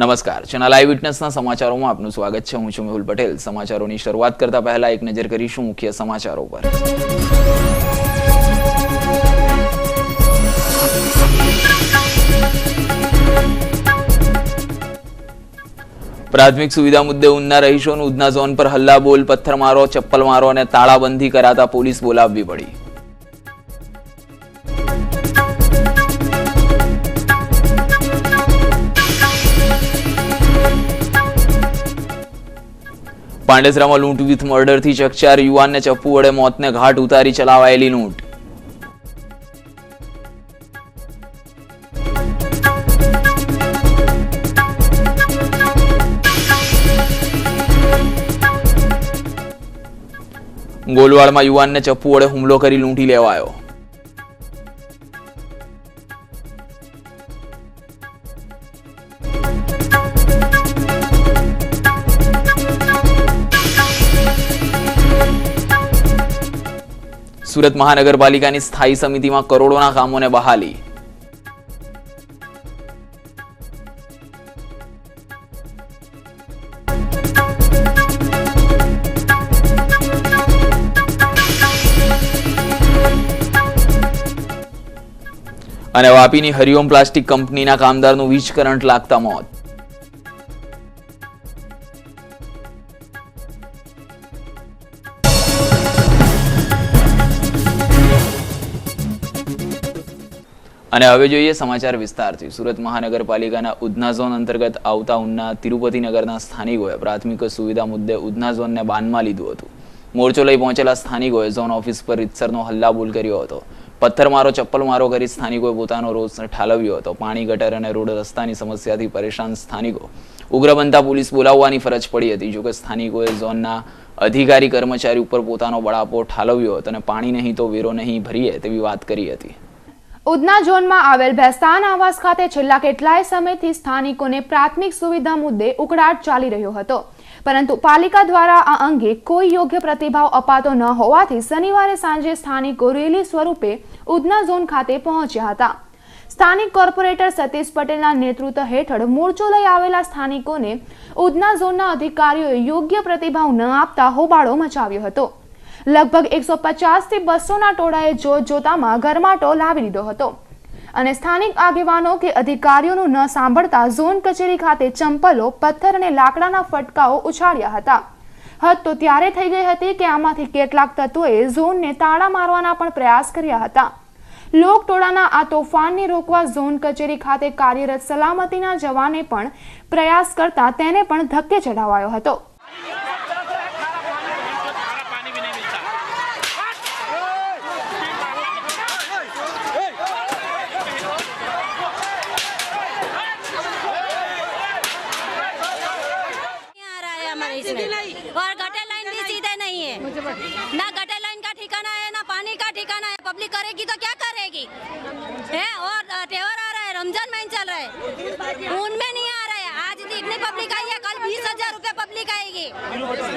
નમસ્કાર, ચેનલ આઈ વિટનેસના સમાચારોમાં આપનું સ્વાગત છે। હું છું મેહુલ પટેલ। સમાચારોની શરૂઆત કરતા પહેલા એક નજર કરીશું મુખ્ય સમાચારો પર। પ્રાથમિક સુવિધા મુદ્દે ઉધના રહીશોનું ઉધના ઝોન પર હલ્લા બોલ, પથ્થરમારો, ચપ્પલમારો અને તાળાબંધી કરાતા પોલીસ બોલાવવી પડી। પાંડેસરામાં લૂંટ વિથ મર્ડરથી ચકચાર, યુવાનને ચપ્પુ વડે મોતને ઘાટ ઉતારી ચલાવાયેલી લૂંટ। ગોલવાડમાં યુવાનને ચપ્પુ વડે હુમલો કરી લૂંટી લેવાયો। સુરત મહાનગરપાલિકાની સ્થાયી સમિતિમાં કરોડોના કામોને બહાલી। અને વાપીની હરિઓમ પ્લાસ્ટિક કંપનીના કામદારનું વીજ કરંટ લાગતા મોત। અને હવે જોઈએ સમાચાર વિસ્તારથી। સુરત મહાનગરપાલિકાના ઉધના ઝોન અંતર્ગત આવતા ઉધના તિરુપતિનગરના સ્થાનિકોએ પ્રાથમિક સુવિધા મુદ્દે ઉધના ઝોનને બાનમાં લીધું હતું। મોરચો લઈ પહોંચેલા સ્થાનિકોએ ઝોન ઓફિસ પર રીતસરનો હલ્લાબોલ કર્યો હતો। પથ્થરમારો, ચપ્પલમારો કરી સ્થાનિકોએ પોતાનો રોષ ઠાલવ્યો હતો। પાણી, ગટર અને રોડ રસ્તાની સમસ્યાથી પરેશાન સ્થાનિકો ઉગ્ર બનતા પોલીસ બોલાવવાની ફરજ પડી હતી। જોકે સ્થાનિકોએ ઝોનના અધિકારી કર્મચારી ઉપર પોતાનો બળાપો ઠાલવ્યો હતો અને પાણી નહીં તો વેરો નહીં ભરીએ તેવી વાત કરી હતી। ઉધના ઝોનમાં આવેલ ભેસ્તાન આવાસ ખાતે છેલ્લા કેટલાય સમયથી સ્થાનિકોને પ્રાથમિક સુવિધા મુદ્દે ઉકળાટ ચાલી રહ્યો હતો, પરંતુ પાલિકા દ્વારા આ અંગે કોઈ યોગ્ય પ્રતિભાવ અપાતો ન હોવાથી શનિવારે સાંજે સ્થાનિકો રેલી સ્વરૂપે ઉધના ઝોન ખાતે પહોંચ્યા હતા। સ્થાનિક કોર્પોરેટર સતીશ પટેલના નેતૃત્વ હેઠળ મોરચો લઈ આવેલા સ્થાનિકોને ઉધના ઝોનના અધિકારીઓએ યોગ્ય પ્રતિભાવ ન આપતા હોબાળો મચાવ્યો હતો। લગભગ 150 થી 200ના ટોળાએ જોતજોતામાં ગરમાટો લાવી લીધો હતો અને સ્થાનિક આગેવાનો કે અધિકારીઓનું ન સાંભળતા ઝોન કચેરી ખાતે ચંપલો, પથ્થર અને લાકડાના ફટકાઓ ઉછાળ્યા હતા। હદ તો ત્યારે થઈ ગઈ હતી કે આમાંથી કેટલાક તત્વોએ ઝોનને તાળા મારવાના પણ પ્રયાસ કર્યા હતા। લોકટોળાના આ તોફાનને રોકવા ઝોન કચેરી ખાતે કાર્યરત સલામતીના જવાને પણ પ્રયાસ કરતા તેને પણ ધક્કે ચડાવાયો હતો। और गटर लाइन भी सीधे नहीं है, ना गटर लाइन का ठिकाना है ना पानी का ठिकाना है। पब्लिक करेगी तो क्या करेगी है? और त्योहार आ रहा है, रमजान महीना चल रहा है, उनमें नहीं आ रहा है। आज इतनी पब्लिक आई है, कल 20,000 रुपए पब्लिक आएगी,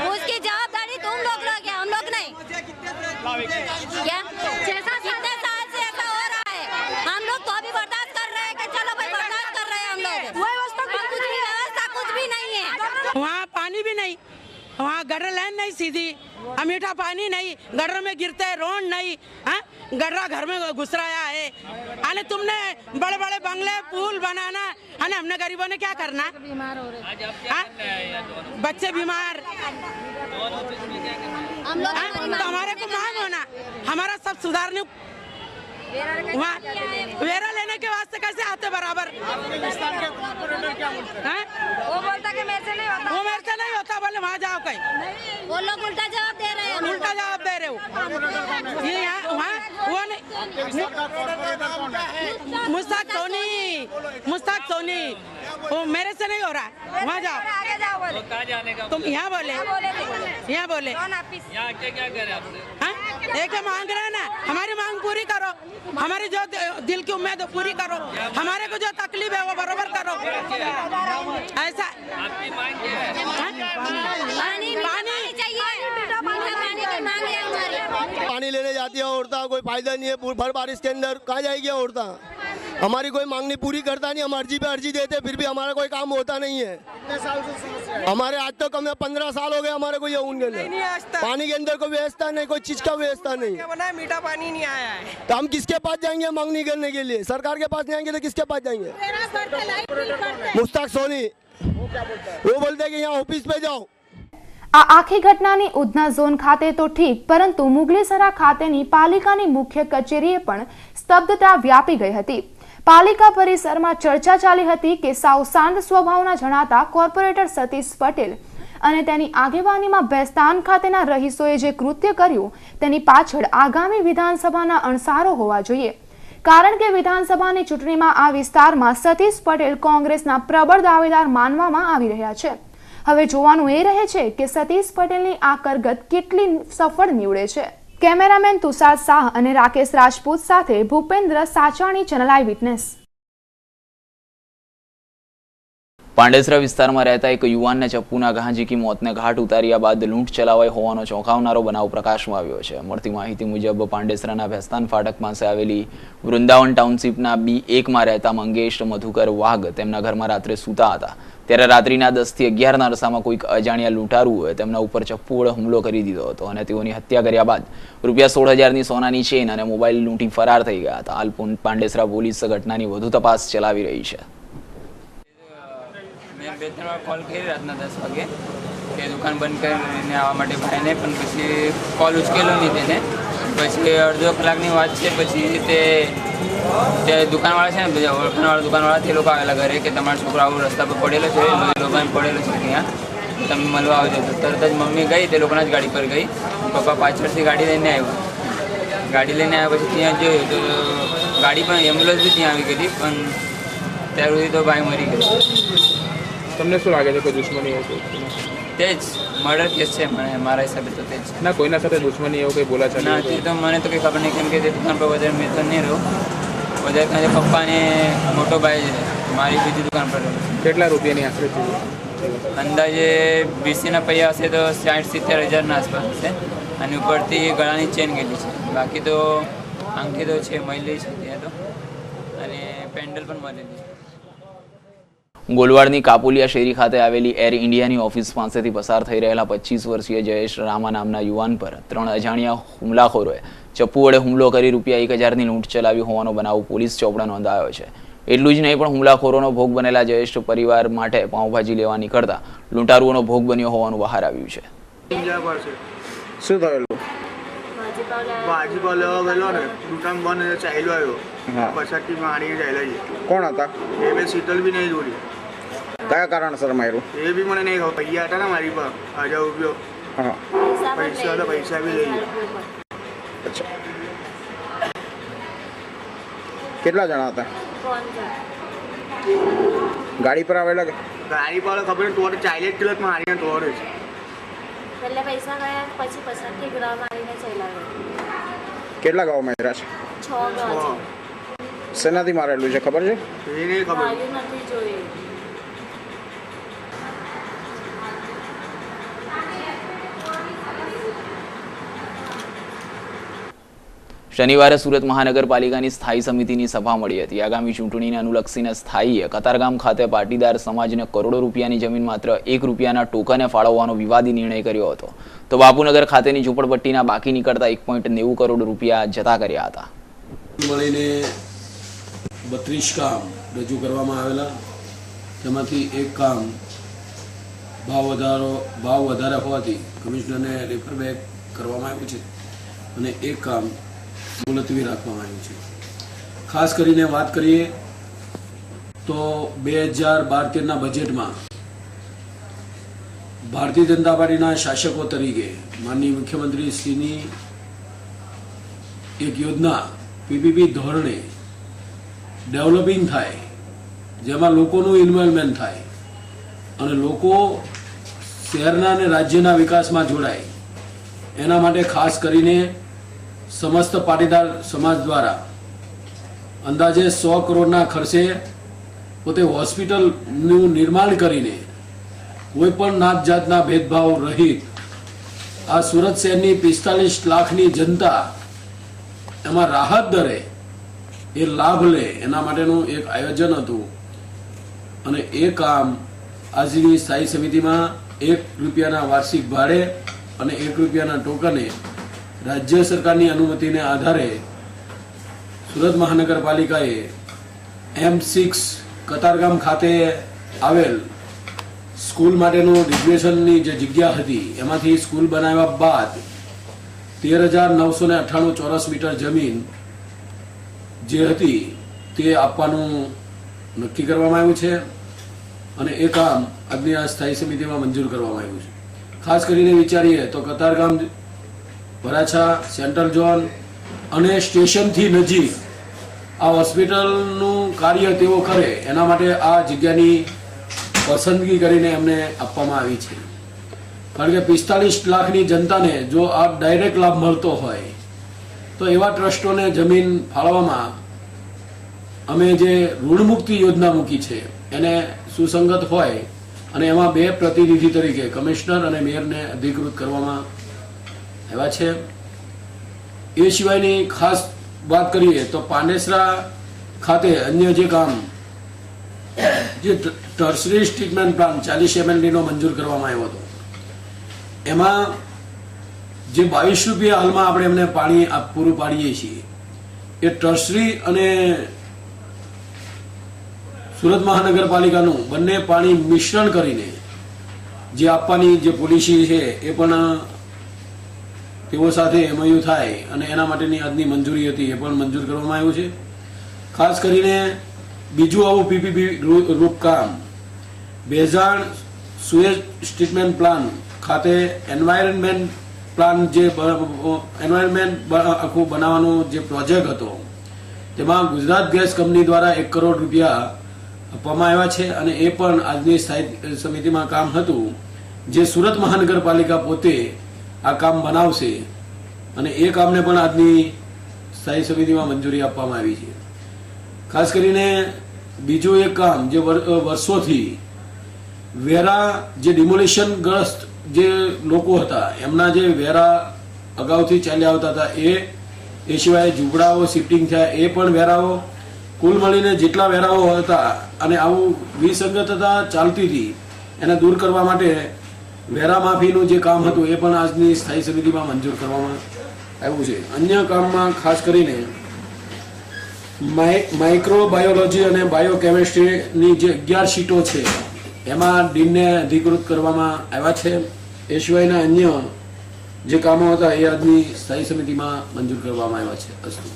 उसकी जवाबदारी तुम लोग लोगे, हम लोग नहीं। क्या 6-7 साल से ऐसा हो रहा है, हम लोग तो अभी बर्दाश्त कर रहे हैं कि चलो भाई बर्दाश्त कर रहे हैं हम लोग। व्यवस्था कुछ भी नहीं है, वहाँ पानी भी नहीं, वहाँ गटर लाइन नहीं सीधी, मीठा पानी नहीं, गटर में गिरते हैं, रोड नहीं, हाँ गटरा घर में घुस रहा है। अरे तुमने बड़े बड़े बंगले पुल बनाना है, हमने गरीबों ने क्या करना? बीमार हो रहे, बच्चे बीमार, तो हमारे को मांग होना, हमारा सब सुधारने वहाँ वेरा लेने के वास्ते कैसे आते बराबर? वो बोलता कि मेरे से नहीं होता, वो मेरे से नहीं होता, बोले वहाँ जाओ कहीं, वो लोग उल्टा जवाब दे रहे हैं, उल्टा जवाब दे रहे हो। ये यहाँ वहाँ वो नहीं, मुस्ताक सोनी वो मेरे से नहीं हो रहा है, वहाँ जाओ। तुम यहाँ बोले, यहाँ बोले, यहाँ क्या करे आपने? एक मांग रहे ना, हमारी मांग पूरी करो, हमारी जो दिल की उम्मीद पूरी करो, हमारे को जो तकलीफ है वो बराबर करो। ऐसा पानी चाहिए, पानी की मांग है हमारी। पानी पानी लेने जाती है औरतें, कोई फायदा नहीं है। भर बारिश के अंदर कहाँ जाएगी औरतें? हमारी कोई मांगनी पूरी करता नहीं, हम अर्जी पे अर्जी देते फिर भी हमारा कोई काम होता नहीं है। हमारे आज तो कम 15 साल हो गए हमारे को ये ऊन के अंदर पानी के अंदर कोई व्यवस्था नहीं, कोई चीज का व्यवस्था नहीं, मीठा पानी नहीं आया है। तो हम किसके पास जाएंगे मांगनी करने के लिए? सरकार के पास नहीं आएंगे तो किसके पास जाएंगे? मुश्ताक सोनी वो बोलते हैं कि यहाँ ऑफिस पे जाओ। આ આખી ઘટનાની ઉધના ઝોન ખાતે તો ઠીક, પરંતુ મુગલીસરા ખાતેની પાલિકાની મુખ્ય કચેરીએ પણ સ્તબ્ધતા વ્યાપી ગઈ હતી। પાલિકા પરિસરમાં ચર્ચા ચાલી હતી કે સાવ શાંત સ્વભાવના જણાતા કોર્પોરેટર સતીશ પટેલ અને તેની આગેવાનીમાં ભેસ્તાન ખાતેના રહીશોએ જે કૃત્ય કર્યું તેની પાછળ આગામી વિધાનસભાના અણસારો હોવા જોઈએ, કારણ કે વિધાનસભાની ચૂંટણીમાં આ વિસ્તારમાં સતીશ પટેલ કોંગ્રેસના પ્રબળ દાવેદાર માનવામાં આવી રહ્યા છે। હવે જોવાનું એ રહે છે કે સતીશ પટેલની આ કરગત કેટલી સફળ નીવડે છે। કેમેરામેન તુષાર શાહ અને રાકેશ રાજપૂત સાથે ભૂપેન્દ્ર સાચાણી, ચેનલ આઈ વિટનેસ। પાંડેસરા વિસ્તારમાં રહેતા એક યુવાનને ચપ્પુના ઘા ઝીકી મોતને ઘાટ ઉતાર્યા બાદ લૂંટ ચલાવાઈ હોવાનો ચોંકાવનારો બનાવ પ્રકાશમાં આવ્યો છે। મળતી માહિતી મુજબ પાંડેસરાના ભેસ્તાન ફાટક પાસે આવેલી વૃંદાવન ટાઉનશીપના B1માં રહેતા મંગેશ મધુકર વાઘ તેમના ઘરમાં રાત્રે સૂતા હતા, ત્યારે રાત્રિના 10 થી 11ના અરસામાં કોઈક અજાણ્યા લૂંટારુઓએ તેમના ઉપર ચપ્પુ વડે હુમલો કરી દીધો હતો અને તેઓની હત્યા કર્યા બાદ રૂપિયા 16,000ની સોનાની ચેન અને મોબાઈલ લૂંટી ફરાર થઈ ગયા હતા। હાલ પાંડેસરા પોલીસ ઘટનાની વધુ તપાસ ચલાવી રહી છે। મેં 2-3 વાર કોલ કરી રાતના 10 વાગે કે દુકાન બંધ કરીને આવવા માટે ભાઈને, પણ પછી કોલ ઉચકેલો નહીં તેને। પછી અડધો કલાકની વાત છે, પછી તે દુકાનવાળા છે ને, બીજા ઓળખાણવાળા દુકાનવાળા તે લોકો આવેલા ઘરે કે તમારો છોકરો આવું રસ્તા પર પડેલો છે, લોભામાં પડેલો છે ત્યાં, તમે મળવા આવજો। તો તરત જ મમ્મી ગઈ, તે લોકોના જ ગાડી પર ગઈ, પપ્પા પાછળથી ગાડી લઈને આવ્યો। ગાડી લઈને આવ્યા પછી ત્યાં જોયું તો ગાડી પણ એમ્બ્યુલન્સ બી ત્યાં આવી ગઈ હતી, પણ ત્યાર સુધી તો ભાઈ મરી ગયો। તમને શું લાગે છે કોઈ દુશ્મની એવું કોઈ? તે જ મર્ડર કેસ છે મને, મારા હિસાબે તો તે જ। ના, કોઈના સાથે દુશ્મની એવું કંઈ બોલાચાલી? ના, તે તો મને તો કંઈ ખબર નહીં, કેમ કે તે દુકાન પર વધારે મેં તો નહીં રહું, વધારે ત્યાં પપ્પાને મોટો ભાઈ છે, મારી બીજી દુકાન પર રહું। કેટલા રૂપિયાની આશરે છે? અંદાજે 20ના પૈયા હશે તો 60-70 હજારના આસપાસ હશે, અને ઉપરથી ગળાની ચેન ગયેલી છે, બાકી તો આંગઠી તો છે, મળેલી છે ત્યાં તો, અને પેન્ડલ પણ મળેલી છે। ગોલવાડની કાપુલિયા શેરી ખાતે આવેલી એર ઇન્ડિયાની ઓફિસ પાસેથી પસાર થઈ રહેલા 25 વર્ષીય જયેશ રામા નામના યુવાન પર 3 અજાણ્યા હુમલાખોરોએ ચપ્પુ વડે હુમલો કરી રૂપિયા 1,000ની લૂંટ ચલાવી હોવાનો બનાવ પોલીસ ચોપડા નોંધાયો છે। એટલું જ નહીં, પણ હુમલાખોરોનો ભોગ બનેલા જયેશ પરિવાર માટે પાઉંભાજી લેવા નીકળતા લૂંટારુઓનો ભોગ બન્યો હોવાનું બહાર આવ્યું છે। શું થયેલું? ભાજી પાવ લેવા ગયેલો ને, દુકાન બંધ ચાલ્યો આવ્યો, પછાડથી મારીને ચાલ્યો છે। કોણ હતા? એ બે શીતલ બી નહીં જોડી। કયા કારણસર માર્યું? એ બી મને નહીં ખબર, પૈસા હતા ને મારી પર 1000 રૂપિયા, હા, પૈસા હતા, પૈસા બી લઈ ગયા। અચ્છા, કેટલા જણા હતા? ગાડી પર આવેલા કે? ગાડી પર ખબર ને, તોડ ચાલ્યા કિલો મારીને તોડ છે। પહેલા પૈસા ગયા, પછી પછાડથી ગ્રામ આવીને ચાલ્યા ગયા। કેટલા ગાવ માર્યા છે? 6 ગામ છે। શેનાથી મારેલું છે ખબર છે? એ નહીં ખબર। માર્યું નથી જોયું। શનિવારે સુરત મહાનગરપાલિકાની સ્થાયી સમિતિની સભા મળી હતી। આગામી ચૂંટણીને અનુલક્ષીને સ્થાયીએ કતારગામ ખાતે પાટીદાર સમાજને કરોડો રૂપિયાની જમીન માત્ર 1 રૂપિયાના ટોકને ફાળવવાનો વિવાદી નિર્ણય કર્યો હતો, તો બાપુનગર ખાતેની ઝૂંપડપટ્ટીના બાકી નીકળતા 1.90 કરોડ રૂપિયા જતા કર્યા હતા। મળીને 32 કામ રજૂ કરવામાં આવેલા, તેમાંથી એક કામ ભાવ વધારે હોવાથી કમિશનરને રેફર બેક કરવામાં આવ્યું છે, અને એક કામ મુલતવી રાખવામાં આવ્યું છે। ખાસ કરીને વાત કરીએ તો 2012-13ના બજેટમાં ભારતીય જનતા પાર્ટીના શાસકો તરીકે માનનીય મુખ્યમંત્રી શ્રીની એક યોજના પીપીપી ધોરણે ડેવલપિંગ થાય, જેમાં લોકોનું ઇન્વોલ્વમેન્ટ થાય અને લોકો શહેરના અને રાજ્યના વિકાસમાં જોડાય, એના માટે ખાસ કરીને સમસ્ત પાટીદાર સમાજ દ્વારા અંદાજે 100 કરોડના ખર્ચે પોતે હોસ્પિટલનું નિર્માણ કરીને કોઈ પણ નાત જાતના ભેદભાવ રહિત આ સુરત શહેરની 45 લાખની જનતા એમાં રાહત દરે એ લાભ લે એના માટેનું એક આયોજન હતું અને એ કામ આજની સ્થાયી સમિતિમાં ₹1 વાર્ષિક ભાડે અને ₹1 ટોકને રાજ્ય સરકારની અનુમતિને આધારે સુરત મહાનગરપાલિકાએ M6 કતારગામ ખાતે આવેલ સ્કૂલ માટેનું રિઝર્વેશનની જે જગ્યા હતી એમાંથી સ્કૂલ બનાવ્યા બાદ 13,998 ચોરસ મીટર જમીન જે હતી તે આપવાનું નક્કી કરવામાં આવ્યું છે અને એ કામ આજની આ સ્થાયી સમિતિમાં મંજૂર કરવામાં આવ્યું છે. ખાસ કરીને વિચારીએ તો કતારગામ, વરાછા, સેન્ટ્રલ ઝોન અને સ્ટેશનથી નજીક આ હોસ્પિટલનું કાર્ય તેઓ કરે એના માટે આ જગ્યાની પસંદગી કરીને એમને આપવામાં આવી છે. કારણ કે 45 લાખની જનતાને જો આ ડાયરેક્ટ લાભ મળતો હોય તો એવા ટ્રસ્ટોને જમીન ફાળવવામાં અમે જે ઋણમુક્તિ યોજના મૂકી છે એને સુસંગત હોય અને એમાં 2 પ્રતિનિધિ તરીકે કમિશનર અને મેયરને અધિકૃત કરવામાં આવ્યા છે. એ સિવાયની ખાસ વાત કરીએ તો પાંડેસરા ખાતે અન્ય જે કામ જે ટર્સરી ટ્રીટમેન્ટ પ્લાન 40 MLD નો મંજૂર કરવામાં આવ્યો હતો એમાં જે ₹22 હાલમાં આપણે એમને પાણી પૂરું પાડીએ છીએ એ ટર્સરી અને સુરત મહાનગરપાલિકાનું બંને પાણી મિશ્રણ કરીને જે આપવાની જે પોલિસી છે એ પણ તેઓ સાથે MOU થાય અને એના માટેની આજની મંજૂરી હતી એ પણ મંજૂર કરવામાં આવ્યું છે. ખાસ કરીને બીજું આવું PPP રૂપ કામ બેઝાણ સુએજ ટ્રીટમેન્ટ પ્લાન ખાતે એન્વાયરમેન્ટ પ્લાન જે એન્વાયરમેન્ટ આખું બનાવવાનો જે પ્રોજેક્ટ હતો તેમાં ગુજરાત ગેસ કંપની દ્વારા ₹1 કરોડ આપવામાં આવ્યા છે અને એ પણ આજની સ્થાયી સમિતિમાં કામ હતું જે સુરત મહાનગરપાલિકા પોતે આ કામ બનાવશે અને એ કામને પણ આજની સ્થાયી સમિતિમાં મંજૂરી આપવામાં આવી છે. ખાસ કરીને બીજું એક કામ જે વર્ષોથી વેરા જે ડિમોલિશન ગ્રસ્ત જે લોકો હતા એમના જે વેરા અગાઉથી ચાલ્યા આવતા હતા એ સિવાય ઝૂંપડાઓ શિફ્ટિંગ થયા એ પણ વેરાઓ કુલ મળીને જેટલા વેરાઓ હતા અને આવું વિસંગતતા ચાલતી હતી એને દૂર કરવા માટે વેરા માફીનું જે કામ હતું એ પણ આજની સ્થાયી સમિતિમાં મંજૂર કરવામાં આવ્યું છે. અન્ય કામમાં ખાસ કરીને માઇક્રોબાયોલોજી અને બાયોકેમિસ્ટ્રીની જે 11 સીટો છે એમાં ડીનને અધિકૃત કરવામાં આવ્યા છે. એ સિવાયના અન્ય જે કામો હતા એ આજની સ્થાયી સમિતિમાં મંજૂર કરવામાં આવ્યા છે. અસ્તુ.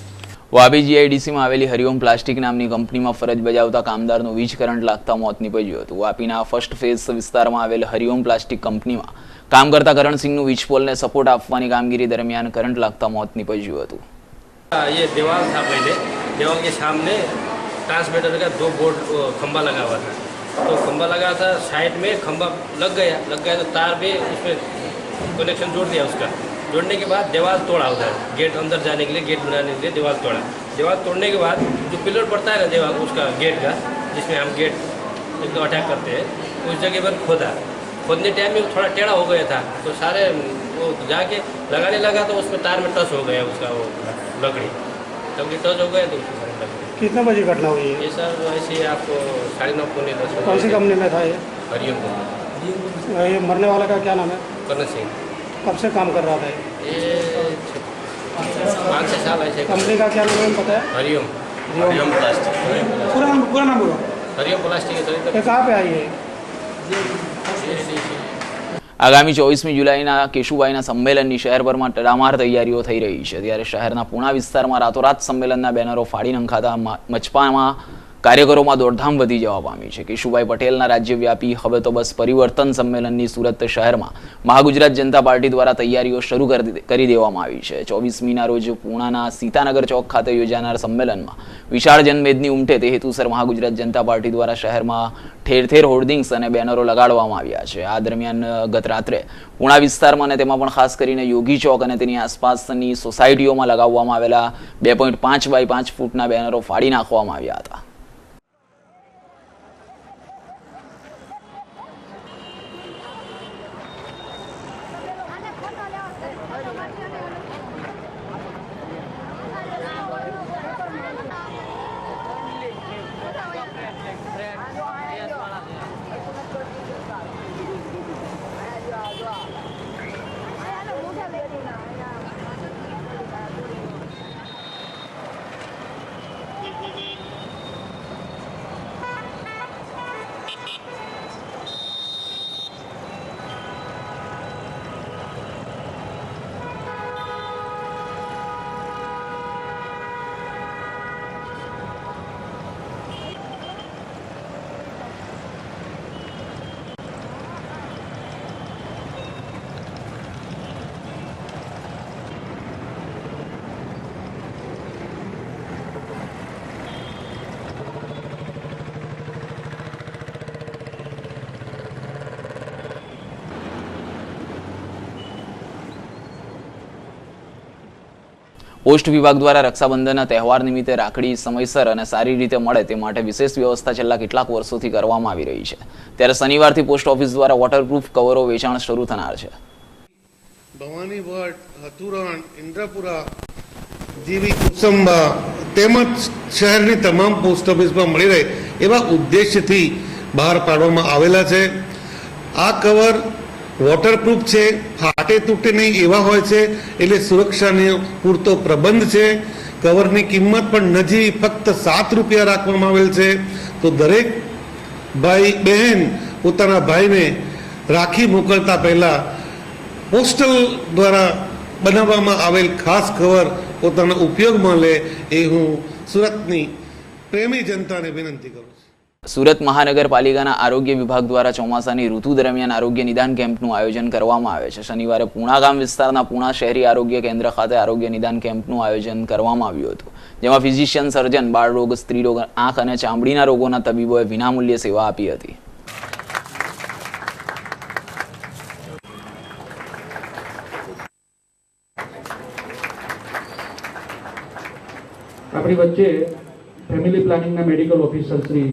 વાપી GIDCમાં આવેલી હરિઓમ પ્લાસ્ટિક નામની કંપનીમાં ફરજ બજાવતા કામદારનું વીજ કરંટ લાગતા મોત નીપજ્યું હતું. વાપીના ફર્સ્ટ ફેઝ વિસ્તારમાં આવેલ હરિઓમ પ્લાસ્ટિક કંપનીમાં કામ કરતા કરણસિંહનું વીજ પોલને સપોર્ટ આપવાની કામગીરી દરમિયાન કરંટ લાગતા મોત નીપજ્યું હતું. ये दीवार था पहले, दीवार के सामने ट्रांसमीटर का 2 बोर्ड खंबा लगा हुआ था. तो खंबा लगा था, साइड में खंबा लग गया तो तार भी उसमें कनेक्शन जोड़ दिया. उसका जोड़ने के बाद दीवार तोड़ा उधर, गेट अंदर जाने के लिए, गेट बनाने के लिए दीवार तोड़ा. दीवार तोड़ने के बाद जो पिलर पड़ता है ना दीवार उसका गेट का, जिसमें हम गेट अटैक करते हैं, उस जगह पर खोदा. खोदने टाइम में थोड़ा टेढ़ा हो गया था तो सारे वो जाके लगाने लगा तो उसमें तार में टच हो गया उसका वो लकड़ी. लकड़ी टच हो गया तो कितने बजे घटना हुई है? ये सर ऐसे आपको 9:30 पौने 10 बजे. कौन सी कंपनी में था ये? हरिओम को. ये मरने वाला का क्या नाम है? करण सिंह. कब से काम कर रहा था ये 5-6 साल ऐसे. कंपनी का क्या नाम है पता है? हरिओम. हरिओम प्लास्टिक. पूरा नाम बोलो. हरिओम प्लास्टिक है. ये कहाँ पे आई है? આગામી 24મી જુલાઈના કેશુભાઈના સંમેલનની શહેરભરમાં તડામાર તૈયારીઓ થઈ રહી છે. ત્યારે શહેરના પૂણા વિસ્તારમાં રાતોરાત સંમેલનના બેનરો ફાડી નંખાતા મચપામાં કાર્યકરોમાં દોડધામ વધી જવા પામી છે. કેશુભાઈ પટેલના રાજ્યવ્યાપી હવે તો બસ પરિવર્તન સંમેલનની સુરત શહેરમાં મહાગુજરાત જનતા પાર્ટી દ્વારા તૈયારીઓ શરૂ કરી દેવામાં આવી છે. 24મીના રોજ પૂણાના સીતાનગર ચોક ખાતે યોજાનાર સંમેલનમાં વિશાળ જનમેદની ઉમટે તે હેતુસર મહાગુજરાત જનતા પાર્ટી દ્વારા શહેરમાં ઠેર ઠેર હોર્ડિંગ્સ અને બેનરો લગાડવામાં આવ્યા છે. આ દરમિયાન ગત રાત્રે પૂણા વિસ્તારમાં અને તેમાં પણ ખાસ કરીને યોગી ચોક અને તેની આસપાસની સોસાયટીઓમાં લગાવવામાં આવેલા 2.5 બાય 5 ફૂટના બેનરો ફાડી નાખવામાં આવ્યા હતા. પોસ્ટ વિભાગ દ્વારા રક્ષાબંધનના તહેવાર નિમિત્તે રાખડી સમયસર અને સારી રીતે મળે તે માટે વિશેષ વ્યવસ્થા છેલ્લા કેટલાક વર્ષોથી કરવામાં આવી રહી છે. ત્યારે શનિવારથી પોસ્ટ ઓફિસ દ્વારા વોટરપ્રૂફ કવરો વેચાણ શરૂ થનાર છે. ભવાની ભટ્ટ, હતુરણ, ઇન્દ્રપુરા જેવી કુસુંબા તેમજ શહેરની તમામ પોસ્ટ ઓફિસમાં મળી રહે એવા ઉદ્દેશ્યથી બહાર પાડવામાં આવેલા છે. આ કવર વોટરપ્રૂફ છે, ફાટે તૂટે નહીં એવા હોય છે, એટલે સુરક્ષાનો પૂરતો પ્રબંધ છે. કવરની કિંમત પણ નજી ફક્ત 7 રૂપિયા રાખવામાં આવેલ છે. તો દરેક ભાઈ બહેન પોતાના ભાઈને રાખી મોકલતા પહેલા પોસ્ટલ દ્વારા બનાવવામાં આવેલ ખાસ કવર પોતાના ઉપયોગમાં લે એ હું સુરતની પ્રેમી જનતાને વિનંતી કરું છું. સુરત મહાનગરપાલિકાના આરોગ્ય વિભાગ દ્વારા ચોમાસાની ઋતુ દરમિયાન આરોગ્ય નિદાન કેમ્પનું આયોજન કરવામાં આવે છે. શનિવારે પૂણા ગામ વિસ્તારના પૂણા શહેરી આરોગ્ય કેન્દ્ર ખાતે આરોગ્ય નિદાન કેમ્પનું આયોજન કરવામાં આવ્યું હતું, જેમાં ફિઝિશિયન સર્જન, બાળરોગ, સ્ત્રીરોગ, આંખ અને ચામડીના રોગોના તબીબોએ વિનામૂલ્યે સેવા આપી હતી. આપણી વચ્ચે ફેમિલી પ્લાનિંગના મેડિકલ ઓફિસર શ્રી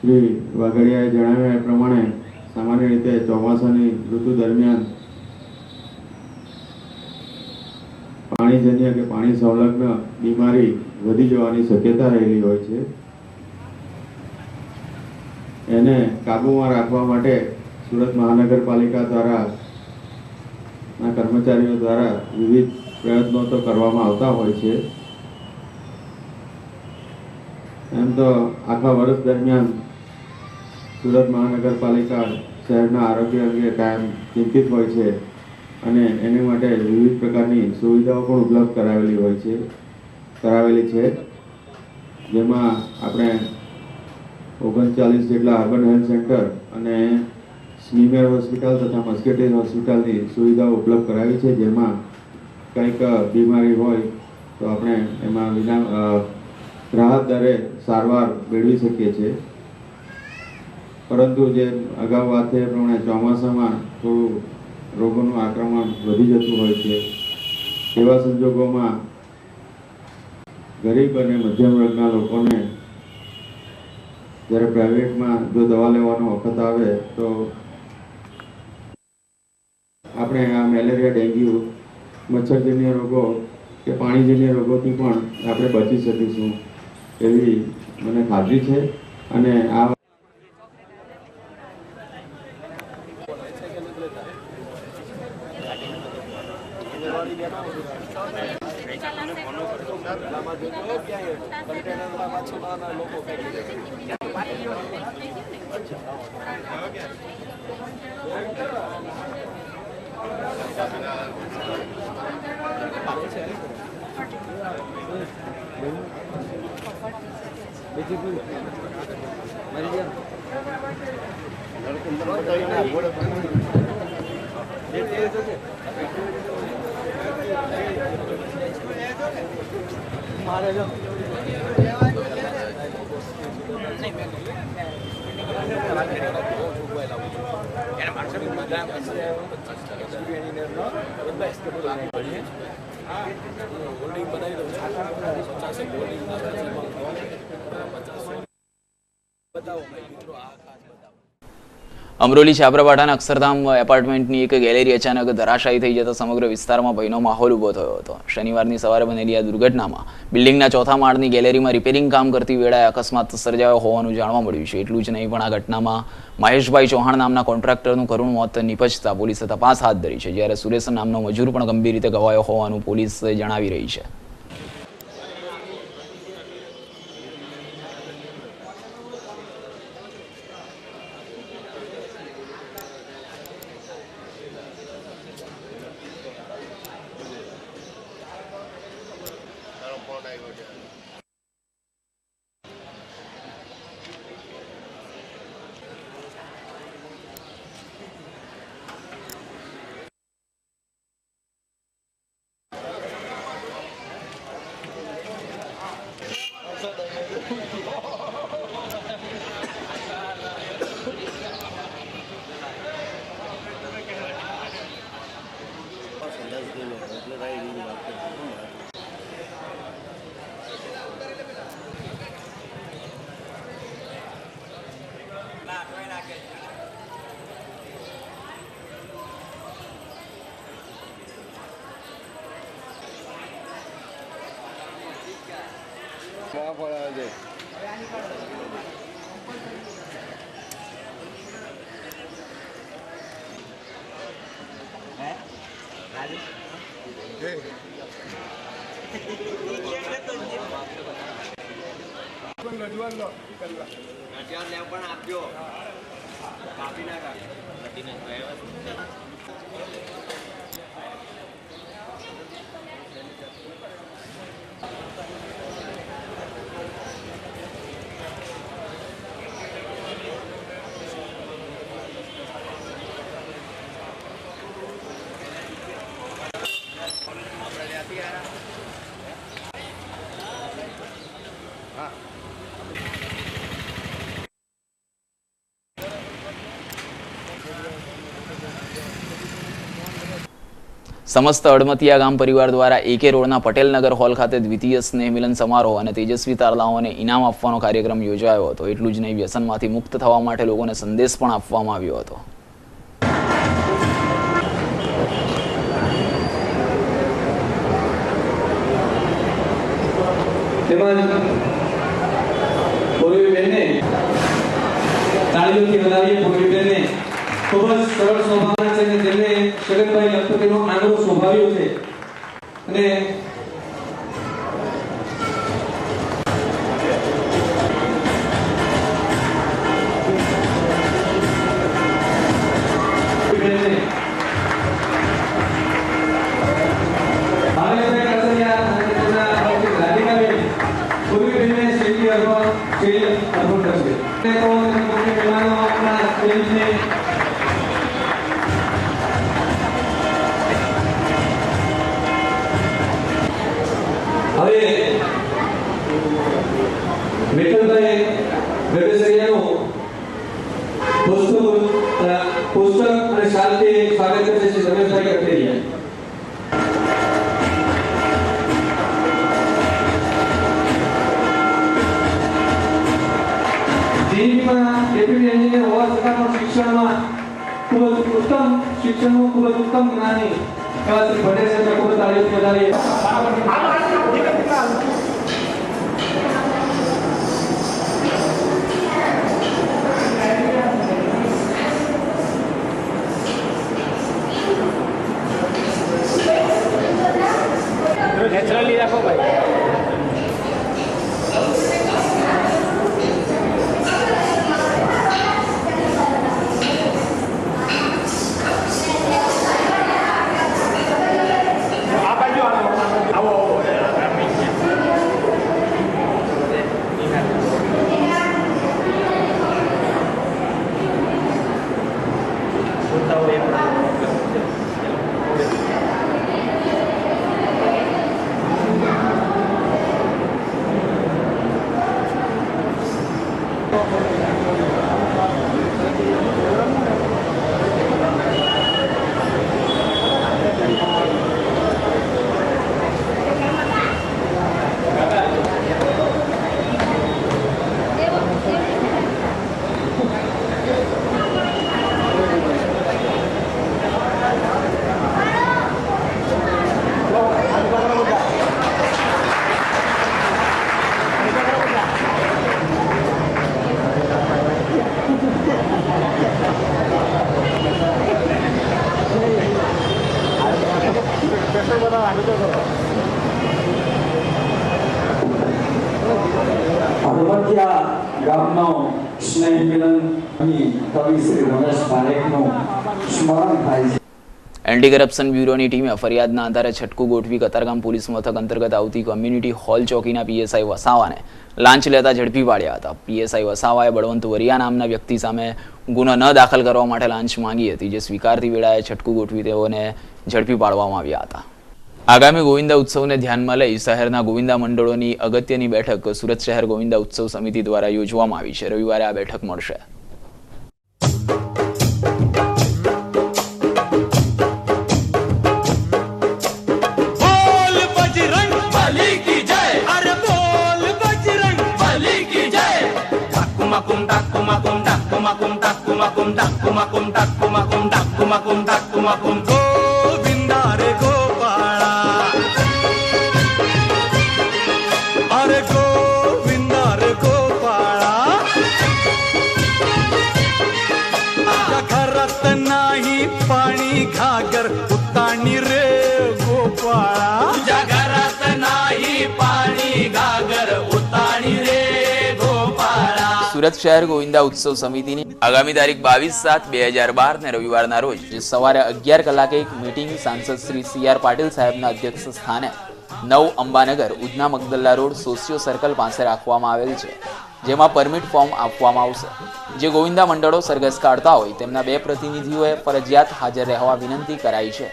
શ્રી વાઘડિયાએ જણાવ્યા એ પ્રમાણે સામાન્ય રીતે ચોમાસાની ઋતુ દરમિયાન પાણીજન્ય કે પાણી સંલગ્ન બીમારી વધી જવાની શક્યતા રહેલી હોય છે. એને કાબૂમાં રાખવા માટે સુરત મહાનગરપાલિકા દ્વારા કર્મચારીઓ દ્વારા વિવિધ પ્રયત્નો તો કરવામાં આવતા હોય છે. એમ તો આખા વર્ષ દરમિયાન સુરત મહાનગરપાલિકા શહેરના આરોગ્ય અંગે કાયમ ચિંતિત હોય છે અને એને માટે વિવિધ પ્રકારની સુવિધાઓ પણ ઉપલબ્ધ કરાવેલી છે. જેમાં આપણે 39 જેટલા અર્બન હેલ્થ સેન્ટર અને સ્મીમેર હોસ્પિટલ તથા મસ્કેટેલ હોસ્પિટલની સુવિધાઓ ઉપલબ્ધ કરાવી છે. જેમાં કંઈક બીમારી હોય તો આપણે એમાં રાહત દરે સારવાર મેળવી શકીએ છીએ. પરંતુ જે અગાઉ વાત થઈ એ પ્રમાણે ચોમાસામાં થોડું રોગોનું આક્રમણ વધી જતું હોય છે. એવા સંજોગોમાં ગરીબ અને મધ્યમ વર્ગના લોકોને જ્યારે પ્રાઇવેટમાં જો દવા લેવાનો વખત આવે તો આપણે આ મેલેરિયા, ડેન્ગ્યુ, મચ્છરજન્ય રોગો કે પાણીજન્ય રોગોથી પણ આપણે બચી શકીશું એવી મને ખાતરી છે. અને આ અમરોલી છાપરાપાડાના અક્ષરધામ એપાર્ટમેન્ટની એક ગેલેરી અચાનક ધરાશાયી થઈ જતા સમગ્ર વિસ્તારમાં ભયનો માહોલ ઊભો થયો હતો. શનિવારની સવારે બનેલી આ દુર્ઘટનામાં બિલ્ડિંગના 4થા માળની ગેલેરીમાં રિપેરિંગ કામ કરતી વેળાએ અકસ્માત સર્જાયો હોવાનું જાણવા મળ્યું છે. એટલું જ નહીં પણ આ ઘટનામાં મહેશભાઈ ચૌહાણ નામના કોન્ટ્રાક્ટરનું કરુણ મોત નિપજતા પોલીસે તપાસ હાથ ધરી છે, જ્યારે સુરેશ નામનો મજૂર પણ ગંભીર રીતે ઘવાયો હોવાનું પોલીસ જણાવી રહી છે. સમસ્ત અડમતિયા ગામ પરિવાર દ્વારા એકે રોડના પટેલનગર હોલ ખાતે દ્વિતીય સ્નેહ મિલન સમારોહ અને તેજસ્વી તારલાઓને ઇનામ આપવાનો કાર્યક્રમ યોજાયો હતો. એટલું જ નહીં, વ્યસનમાંથી મુક્ત થવા માટે લોકોને સંદેશ પણ આપવામાં આવ્યો હતો. ખૂબ જ સરળ સ્વભાવના છે અને તેમને શરદભાઈ લખપતિનો આનંદ સ્વભાવ્યો છે અને શિક્ષણમાં ખૂબ જ ઉત્તમ શિક્ષણનું ખૂબ જ ઉત્તમ જ્ઞાની એવા શ્રી ભટ્ટે સાહેબ ખૂબ જ તારીફ વધારી નેચરલી રાખો ભાઈ. ગામનો સ્નેહ મિલન અહીં કવિ શ્રી રમેશ પારેખનું સ્મરણ થાય છે. એન્ટી કરપ્શન બ્યુરોની ટીમે ફરિયાદના આધારે છટકું ગોઠવી કતારગામ પોલીસ મથક અંતર્ગત આવતી કોમ્યુનિટી હોલ ચોકીના પીએસઆઈ વસાવાને લાંચ લેતા ઝડપી પાડ્યા હતા. પીએસઆઈ વસાવાએ બળવંત વરિયા નામના વ્યક્તિ સામે ગુનો ન દાખલ કરવા માટે લાંચ માંગી હતી, જે સ્વીકારતી વેળાએ છટકું ગોઠવી તેઓને ઝડપી પાડવામાં આવ્યા હતા. આગામી ગોવિંદા ઉત્સવને ધ્યાનમાં લઈ શહેરના ગોવિંદા મંડળોની અગત્યની બેઠક સુરત શહેર ગોવિંદા ઉત્સવ સમિતિ દ્વારા યોજવામાં આવી છે. રવિવારે આ બેઠક મળશે. गोविंदा रे गोपाला, अरे गोविंदा रे गोपाला, आजा घरात नाही पाणी घागर उताणी रे गोपाळा, तुझ्या घरात नाही पाणी घागर उताणी रे गोपाळा. સુરત શહેર ગોવિંદા ઉત્સવ સમિતિની આગામી તારીખ 22/7/2012 ને રવિવારના રોજ સવારે 11 કલાકે એક મીટિંગ સાંસદ શ્રી CR પાટીલ સાહેબના અધ્યક્ષ સ્થાને 9 Ambanagar Udhna Magdalla road socio circle પાસે રાખવામાં આવેલ છે, જેમાં પરમિટ ફોર્મ આપવામાં આવશે. જે ગોવિંદા મંડળો સરઘસ કાઢતા હોય તેમના 2 પ્રતિનિધિઓએ ફરજિયાત હાજર રહેવા વિનંતી કરાઈ છે.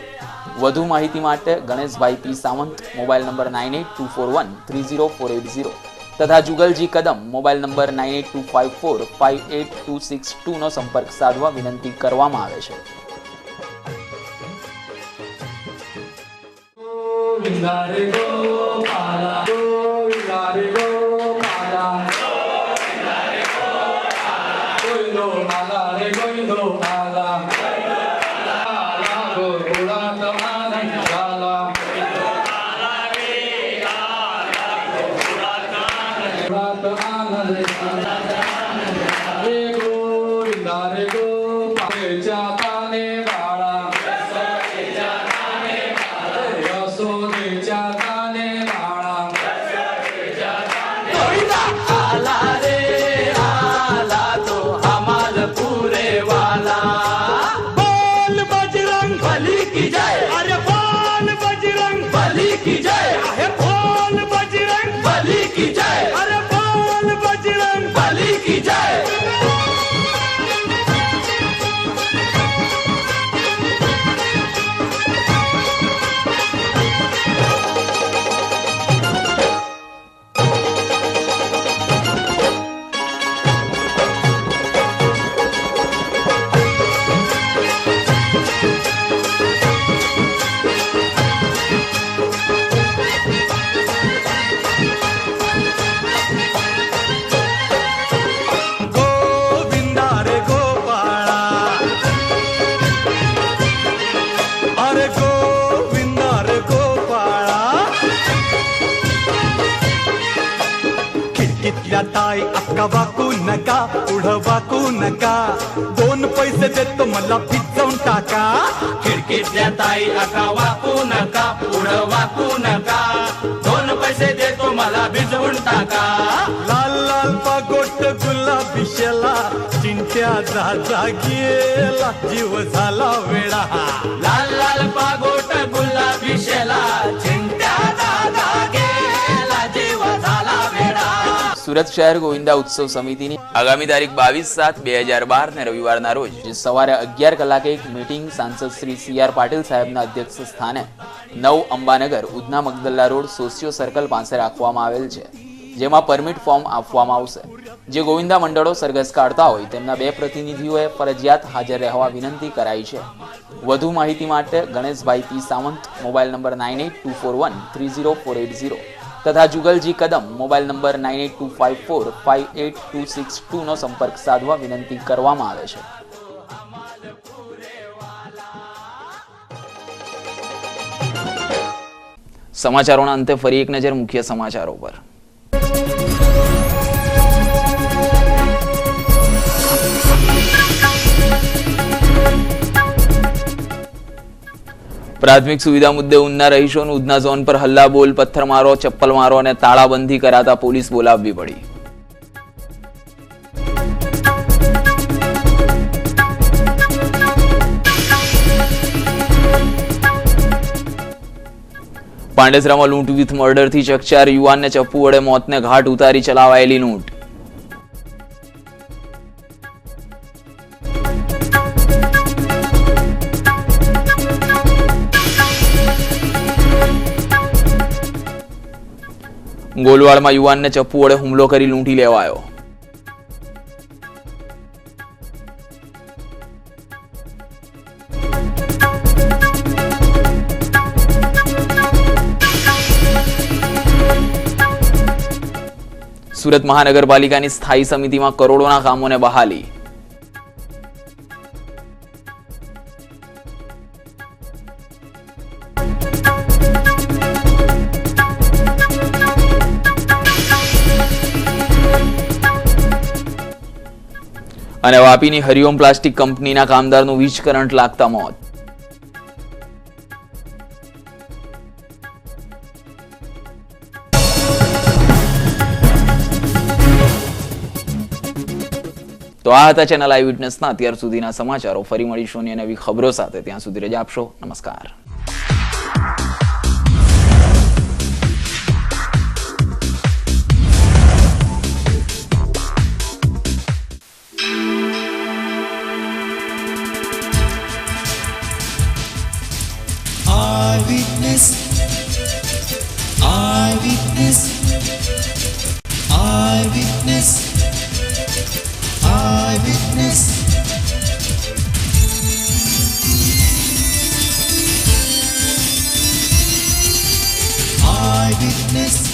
વધુ માહિતી માટે Ganeshbhai P Sawant, mobile number 9824130480 તથા જુગલજી કદમ, મોબાઈલ નંબર 9825458262 નો સંપર્ક સાધવા વિનંતી કરવામાં આવે છે. गोविंदा रे गोपाला, गोविंदा रे गोपाला, गोविंदा रे गोपाला, गोविंदो माला रे गोविंदो माला, माला गोकुळात आनंद झाला, माला रे आला गोकुळात आनंद झाला, रे गोविंदा रे गोपाळेच्या ताने बाळा, ताई अक्का वाकू नका, पुढं वाकू नका, 2 पैसे देतो मला पिचवून टाका. खिडकीतल्या ताई अक्का वाकू नका, पुढं वाकू नका, 2 पैसे देतो मला भिजवून टाका. लाल लाल पागोट गुलाबी शेला, चिंट्या जा गेला, जीव झाला वेडा. लाल लाल पागोट गुलाबी शेला, चिंट्या जा गेला, जीव झाला वेडा. સુરત શહેર ગોવિંદા ઉત્સવ સમિતિની આગામી તારીખ 22/7/2012 ને રવિવારના રોજ સવારે 11 કલાકે એક મીટિંગ સાંસદ શ્રી CR પાટીલ સાહેબના અધ્યક્ષ સ્થાને 9 Ambanagar Udhna Magdalla road socio circle પાસે રાખવામાં આવેલ છે, જેમાં પરમિટ ફોર્મ આપવામાં આવશે. જે ગોવિંદા મંડળો સરઘસ કાઢતા હોય તેમના 2 પ્રતિનિધિઓએ ફરજિયાત હાજર રહેવા વિનંતી કરાઈ છે. વધુ માહિતી માટે Ganeshbhai P Sawant, mobile number 9824130480 તથા જુગલજી કદમ, મોબાઈલ નંબર 9825458262 નો સંપર્ક સાધવા વિનંતી કરવામાં આવે છે. સમાચારોના અંતે ફરી એક નજર મુખ્ય સમાચારો પર. પ્રાથમિક સુવિધા મુદ્દે ઉધના રહીશોનું ઉધના ઝોન પર હલ્લા બોલ, પથ્થરમારો, ચપ્પલમારો અને તાળાબંધી કરાતા પોલીસ બોલાવવી પડી. પાંડેસરામાં લૂંટ વિથ મર્ડરથી ચકચાર, યુવાનને ચપ્પુ વડે મોતને ઘાટ ઉતારી ચલાવાયેલી લૂંટ. ગોલવાડમાં યુવાનને ચપ્પુ વડે હુમલો કરી લૂંટી લેવાયો. સુરત મહાનગરપાલિકાની સ્થાયી સમિતિમાં કરોડોના કામોને બહાલી. અને વાપીની હરિઓમ પ્લાસ્ટિક કંપનીના કામદારનું વીજ કરંટ લાગતા મોત. તો આ હતા ચેનલ આઈ વિટનેસના અત્યાર સુધીના સમાચારો. ફરી મળીશું અને નવી ખબરો સાથે. ત્યાં સુધી રજા આપશો. નમસ્કાર. Eyewitness, eyewitness, eyewitness, eyewitness. Eyewitness.